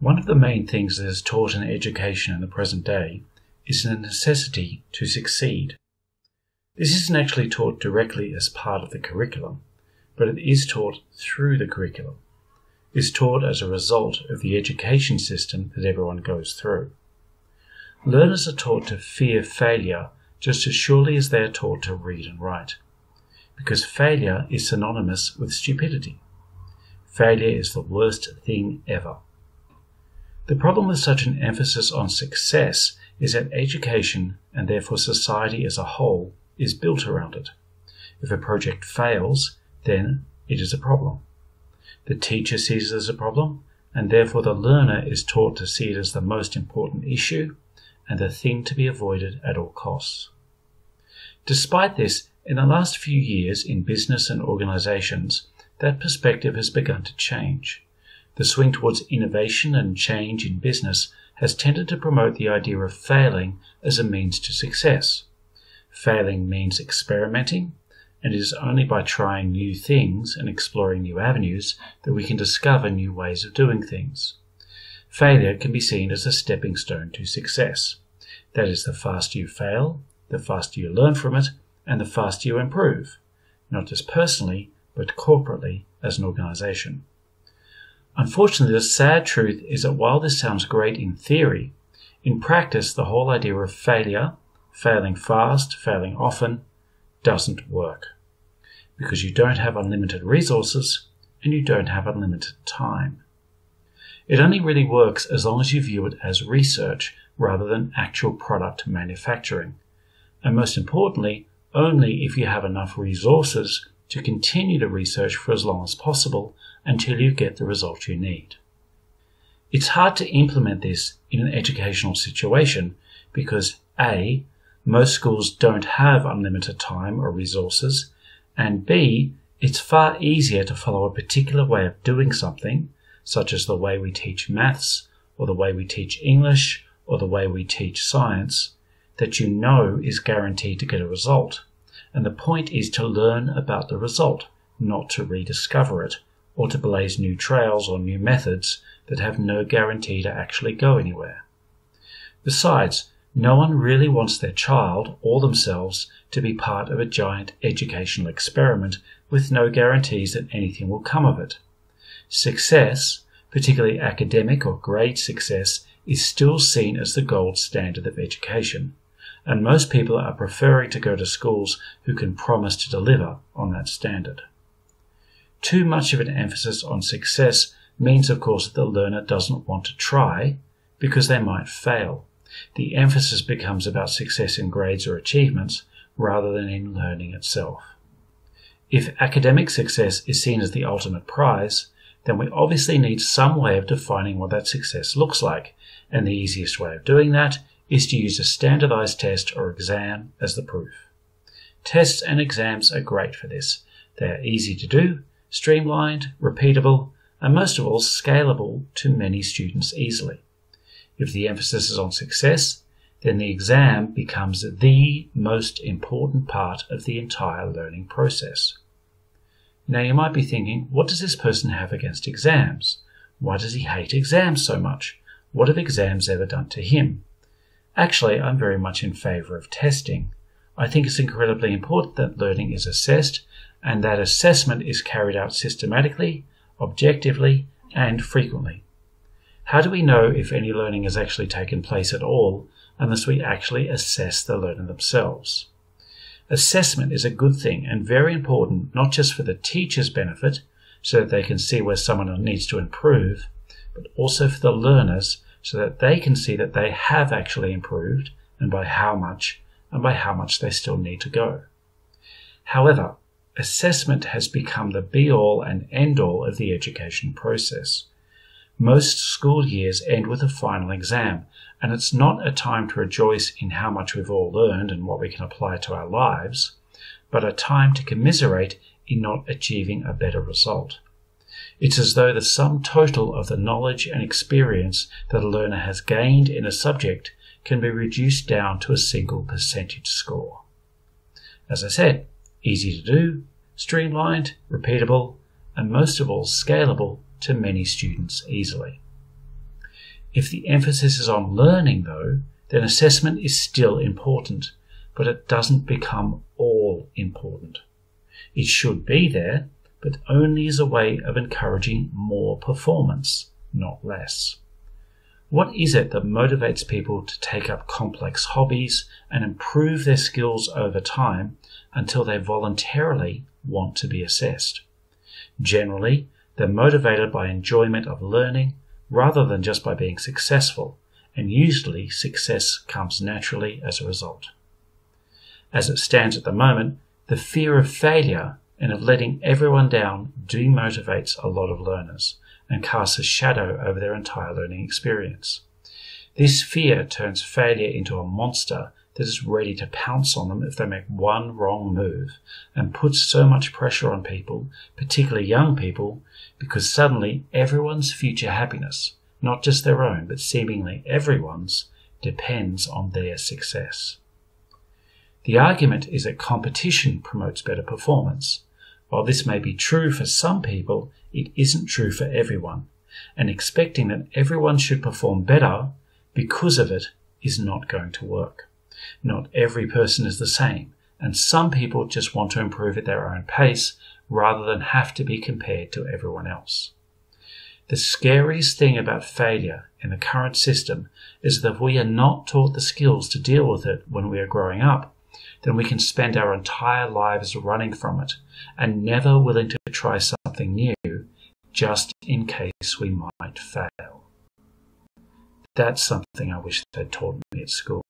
One of the main things that is taught in education in the present day is the necessity to succeed. This isn't actually taught directly as part of the curriculum, but it is taught through the curriculum. It is taught as a result of the education system that everyone goes through. Learners are taught to fear failure just as surely as they are taught to read and write, because failure is synonymous with stupidity. Failure is the worst thing ever. The problem with such an emphasis on success is that education, and therefore society as a whole, is built around it. If a project fails, then it is a problem. The teacher sees it as a problem, and therefore the learner is taught to see it as the most important issue and the thing to be avoided at all costs. Despite this, in the last few years in business and organizations, that perspective has begun to change. The swing towards innovation and change in business has tended to promote the idea of failing as a means to success. Failing means experimenting, and it is only by trying new things and exploring new avenues that we can discover new ways of doing things. Failure can be seen as a stepping stone to success. That is, the faster you fail, the faster you learn from it, and the faster you improve, not just personally, but corporately as an organization. Unfortunately, the sad truth is that while this sounds great in theory, in practice the whole idea of failure, failing fast, failing often, doesn't work. Because you don't have unlimited resources and you don't have unlimited time. It only really works as long as you view it as research rather than actual product manufacturing. And most importantly, only if you have enough resources to continue the research for as long as possible until you get the result you need. It's hard to implement this in an educational situation because A, most schools don't have unlimited time or resources, and B, it's far easier to follow a particular way of doing something, such as the way we teach maths, or the way we teach English, or the way we teach science, that you know is guaranteed to get a result. And the point is to learn about the result, not to rediscover it, or to blaze new trails or new methods that have no guarantee to actually go anywhere. Besides, no one really wants their child or themselves to be part of a giant educational experiment with no guarantees that anything will come of it. Success, particularly academic or grade success, is still seen as the gold standard of education, and most people are preferring to go to schools who can promise to deliver on that standard. Too much of an emphasis on success means, of course, that the learner doesn't want to try because they might fail. The emphasis becomes about success in grades or achievements rather than in learning itself. If academic success is seen as the ultimate prize, then we obviously need some way of defining what that success looks like, and the easiest way of doing that is to use a standardized test or exam as the proof. Tests and exams are great for this. They are easy to do, streamlined, repeatable, and most of all scalable to many students easily. If the emphasis is on success, then the exam becomes the most important part of the entire learning process. Now you might be thinking, what does this person have against exams? Why does he hate exams so much? What have exams ever done to him? Actually, I'm very much in favor of testing. I think it's incredibly important that learning is assessed and that assessment is carried out systematically, objectively, and frequently. How do we know if any learning has actually taken place at all unless we actually assess the learner themselves? Assessment is a good thing and very important, not just for the teacher's benefit, so that they can see where someone needs to improve, but also for the learners, so that they can see that they have actually improved, and by how much they still need to go. However, assessment has become the be-all and end-all of the education process. Most school years end with a final exam, and it's not a time to rejoice in how much we've all learned and what we can apply to our lives, but a time to commiserate in not achieving a better result. It's as though the sum total of the knowledge and experience that a learner has gained in a subject can be reduced down to a single percentage score. As I said, easy to do, streamlined, repeatable, and most of all scalable to many students easily. If the emphasis is on learning, though, then assessment is still important, but it doesn't become all important. It should be there, but only as a way of encouraging more performance, not less. What is it that motivates people to take up complex hobbies and improve their skills over time until they voluntarily want to be assessed? Generally, they're motivated by enjoyment of learning rather than just by being successful, and usually success comes naturally as a result. As it stands at the moment, the fear of failure and of letting everyone down demotivates a lot of learners and casts a shadow over their entire learning experience. This fear turns failure into a monster that is ready to pounce on them if they make one wrong move, and puts so much pressure on people, particularly young people, because suddenly everyone's future happiness, not just their own, but seemingly everyone's, depends on their success. The argument is that competition promotes better performance. While this may be true for some people, it isn't true for everyone, and expecting that everyone should perform better because of it is not going to work. Not every person is the same, and some people just want to improve at their own pace rather than have to be compared to everyone else. The scariest thing about failure in the current system is that if we are not taught the skills to deal with it when we are growing up, then we can spend our entire lives running from it and never willing to try something new just in case we might fail. That's something I wish they'd taught me at school.